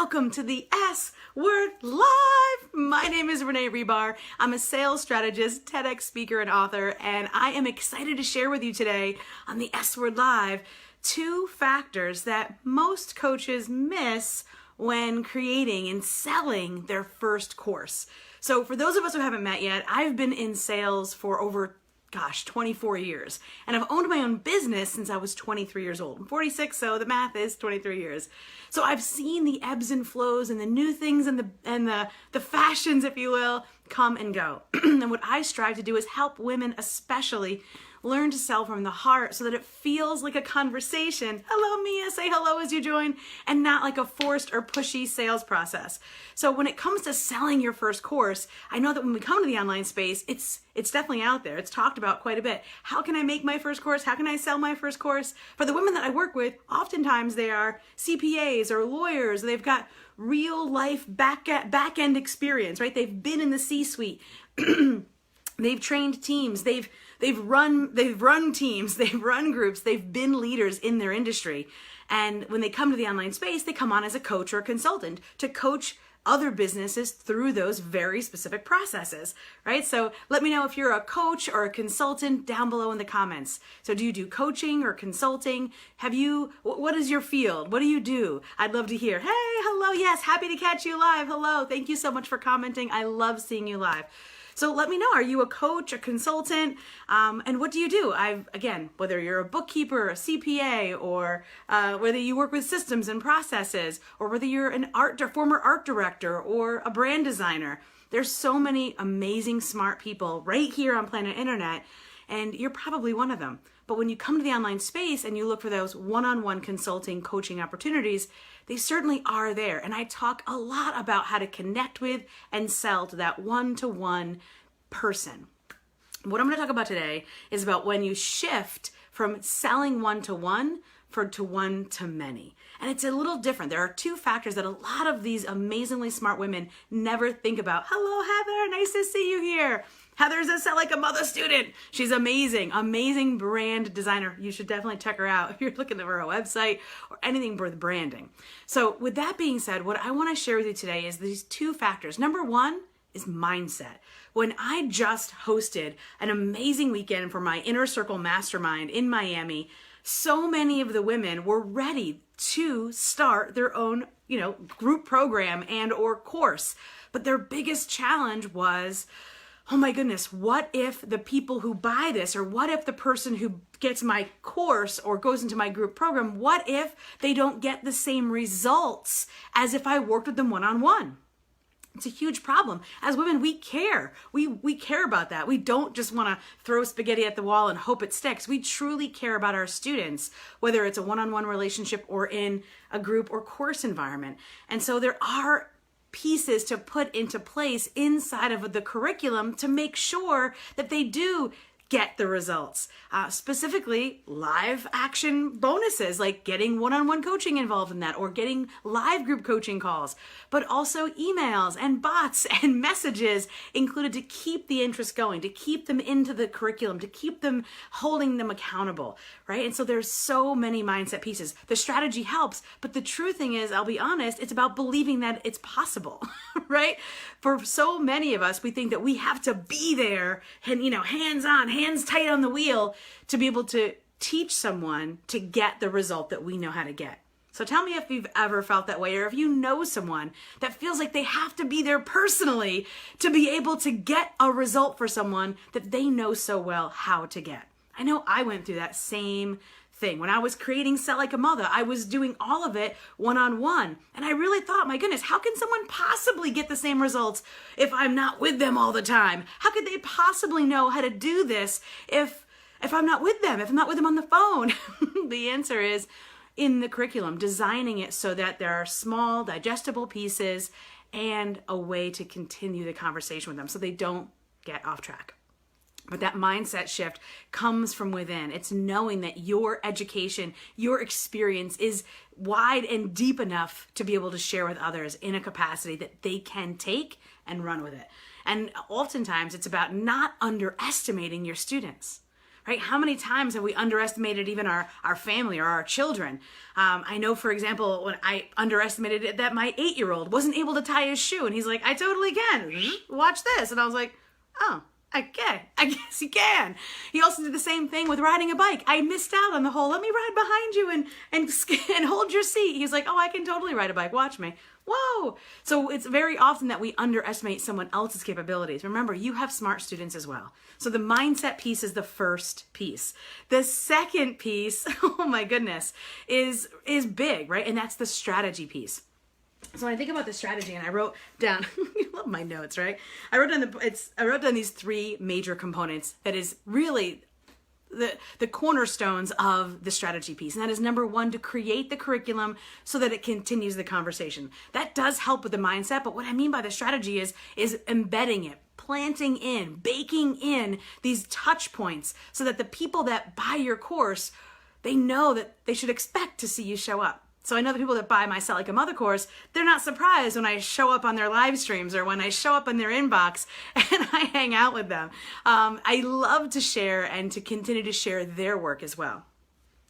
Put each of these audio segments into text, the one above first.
welcome to the S Word Live. My name is Renee Rebar. I'm a sales strategist, TEDx speaker, and author, and I am excited to share with you today on the S Word Live 2 factors that most coaches miss when creating and selling their first course. So for those of us who haven't met yet, I've been in sales for over 24 years. And I've owned my own business since I was 23 years old. I'm 46, so the math is 23 years. So I've seen the ebbs and flows and the new things and the fashions, if you will, come and go. And what I strive to do is help women especially learn to sell from the heart so that it feels like a conversation. Hello, Mia, say hello as you join, and not like a forced or pushy sales process. So when it comes to selling your first course, I know that when we come to the online space, it's definitely out there. It's talked about quite a bit. How can I make my first course? How can I sell my first course? For the women that I work with, oftentimes they are CPAs or lawyers. They've got real life back end experience, right? They've been in the C-suite. They've trained teams. They've run teams. They've run groups. They've been leaders in their industry. And when they come to the online space, they come on as a coach or a consultant to coach other businesses through those very specific processes, right? So let me know if you're a coach or a consultant down below in the comments. So do you do coaching or consulting? What is your field? What do you do? I'd love to hear. Hey, hello, yes, happy to catch you live. Hello, thank you so much for commenting. I love seeing you live. So let me know, are you a coach, a consultant, and what do you do? Again, whether you're a bookkeeper, a CPA, or whether you work with systems and processes, or whether you're an former art director or a brand designer, there's so many amazing, smart people right here on planet Internet, and you're probably one of them. But when you come to the online space and you look for those one-on-one consulting, coaching opportunities, they certainly are there. And I talk a lot about how to connect with and sell to that one-to-one person. What I'm going to talk about today is about when you shift from selling one-to-one to one-to-many. And it's a little different. There are 2 factors that a lot of these amazingly smart women never think about. Hello, Heather. Nice to see you here. Heather's a Sell Like a Mother student. She's amazing brand designer. You should definitely check her out if you're looking for a website or anything with branding. So with that being said, what I want to share with you today is these 2 factors. Number 1 is mindset. When I just hosted an amazing weekend for my Inner Circle Mastermind in Miami, so many of the women were ready to start their own, group program and or course. But their biggest challenge was, oh my goodness, what if the people who buy this, or what if the person who gets my course or goes into my group program, what if they don't get the same results as if I worked with them one-on-one? It's a huge problem. As women, we care. We care about that. We don't just want to throw spaghetti at the wall and hope it sticks. We truly care about our students, whether it's a one-on-one relationship or in a group or course environment. And so there are pieces to put into place inside of the curriculum to make sure that they do get the results. Specifically, live action bonuses, like getting one-on-one coaching involved in that, or getting live group coaching calls, but also emails and bots and messages included to keep the interest going, to keep them into the curriculum, to keep them holding them accountable, right? And so there's so many mindset pieces. The strategy helps, but the true thing is, I'll be honest, it's about believing that it's possible, right? For so many of us, we think that we have to be there and, hands on, hands tight on the wheel to be able to teach someone to get the result that we know how to get. So tell me if you've ever felt that way, or if you know someone that feels like they have to be there personally to be able to get a result for someone that they know so well how to get. I know I went through that same thing. When I was creating Sell Like a Mother, I was doing all of it one-on-one. And I really thought, my goodness, how can someone possibly get the same results if I'm not with them all the time? How could they possibly know how to do this if I'm not with them, if I'm not with them on the phone? The answer is in the curriculum, designing it so that there are small, digestible pieces and a way to continue the conversation with them so they don't get off track. But that mindset shift comes from within. It's knowing that your education, your experience is wide and deep enough to be able to share with others in a capacity that they can take and run with it. And oftentimes it's about not underestimating your students. right? How many times have we underestimated even our family or our children? I know, for example, when I underestimated it, that my 8-year-old wasn't able to tie his shoe, and he's like, I totally can. Watch this. And I was like, oh, okay, I guess you can. He also did the same thing with riding a bike. I missed out on the whole, let me ride behind you and hold your seat. He's like, oh, I can totally ride a bike. Watch me. Whoa. So it's very often that we underestimate someone else's capabilities. Remember, you have smart students as well. So the mindset piece is the first piece. The second piece, oh my goodness, is big, right? And that's the strategy piece. So when I think about the strategy, and I wrote down, you love my notes, right? I wrote down these 3 major components that is really the cornerstones of the strategy piece. And that is, number 1, to create the curriculum so that it continues the conversation. That does help with the mindset, but what I mean by the strategy is embedding it, planting in, baking in these touch points so that the people that buy your course, they know that they should expect to see you show up. So I know the people that buy my Sell Like a Mother course, they're not surprised when I show up on their live streams or when I show up in their inbox and I hang out with them. I love to share and to continue to share their work as well.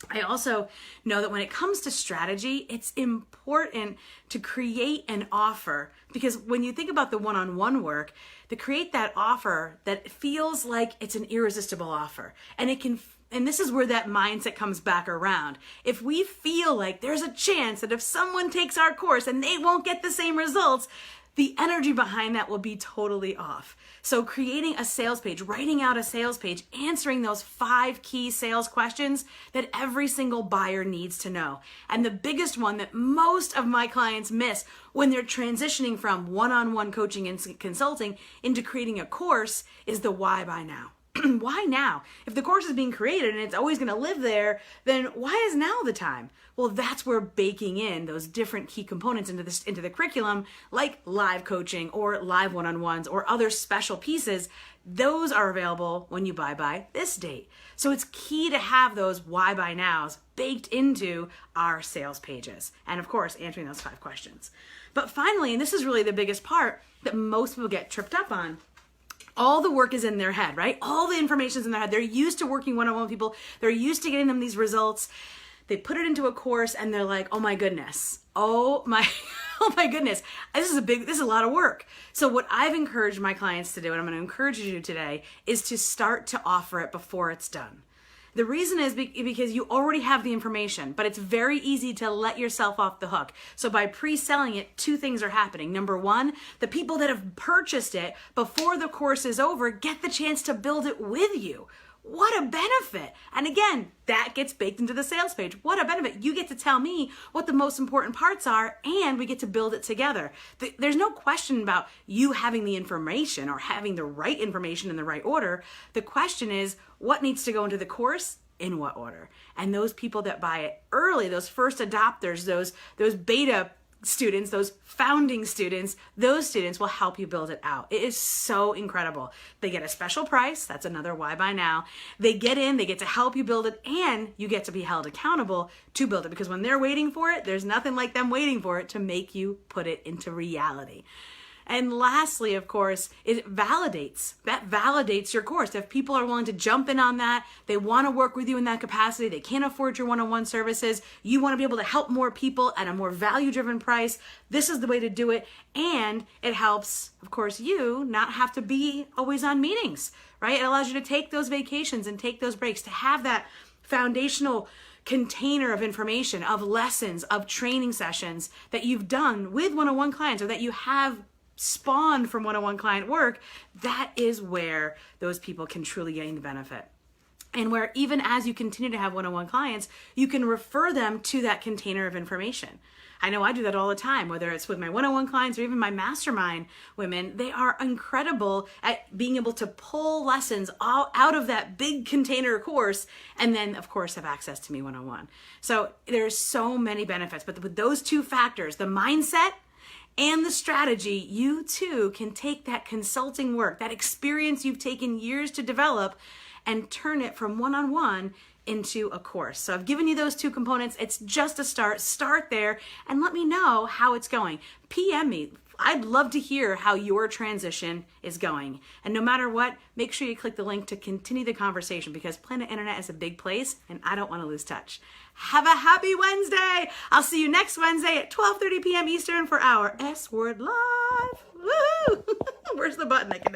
I also know that when it comes to strategy, it's important to create an offer, because when you think about the one-on-one work, to create that offer that feels like it's an irresistible offer, and this is where that mindset comes back around. If we feel like there's a chance that if someone takes our course and they won't get the same results, the energy behind that will be totally off. So creating a sales page, writing out a sales page, answering those 5 key sales questions that every single buyer needs to know. And the biggest one that most of my clients miss when they're transitioning from one-on-one coaching and consulting into creating a course is the why buy now. Why now? If the course is being created and it's always going to live there, then why is now the time? Well, that's where baking in those different key components into the curriculum, like live coaching or live one-on-ones or other special pieces, those are available when you buy by this date. So it's key to have those why buy nows baked into our sales pages. And of course, answering those 5 questions. But finally, and this is really the biggest part that most people get tripped up on, all the work is in their head, right? All the information is in their head. They're used to working one-on-one with people. They're used to getting them these results. They put it into a course and they're like, oh my goodness. Oh my goodness. This is a lot of work. So what I've encouraged my clients to do, and I'm going to encourage you to do today, is to start to offer it before it's done. The reason is because you already have the information, but it's very easy to let yourself off the hook. So by pre-selling it, 2 things are happening. Number 1, the people that have purchased it before the course is over get the chance to build it with you. What a benefit. And again, that gets baked into the sales page. What a benefit. You get to tell me what the most important parts are, and we get to build it together. There's no question about you having the information or having the right information in the right order. The question is, what needs to go into the course in what order? And those people that buy it early, those first adopters, those beta students, those founding students, those students will help you build it out. It is so incredible. They get a special price. That's another why buy now. They get in, they get to help you build it, and you get to be held accountable to build it, because when they're waiting for it, there's nothing like them waiting for it to make you put it into reality. And lastly, of course, it validates. That validates your course. If people are willing to jump in on that, they want to work with you in that capacity, they can't afford your one-on-one services, you want to be able to help more people at a more value-driven price, this is the way to do it. And it helps, of course, you not have to be always on meetings, right? It allows you to take those vacations and take those breaks, to have that foundational container of information, of lessons, of training sessions that you've done with one-on-one clients, or that you have spawned from one-on-one client work. That is where those people can truly gain the benefit. And where even as you continue to have one-on-one clients, you can refer them to that container of information. I know I do that all the time, whether it's with my one-on-one clients or even my mastermind women. They are incredible at being able to pull lessons all out of that big container course, and then of course have access to me one-on-one. So there's so many benefits, but with those 2 factors, the mindset and the strategy, you too can take that consulting work, that experience you've taken years to develop, and turn it from one-on-one into a course. So I've given you those 2 components. It's just a start. Start there and let me know how it's going. PM me. I'd love to hear how your transition is going. And no matter what, make sure you click the link to continue the conversation, because Planet Internet is a big place and I don't want to lose touch. Have a happy Wednesday. I'll see you next Wednesday at 12:30 p.m. Eastern for our S Word Live. Woo! Where's the button? I can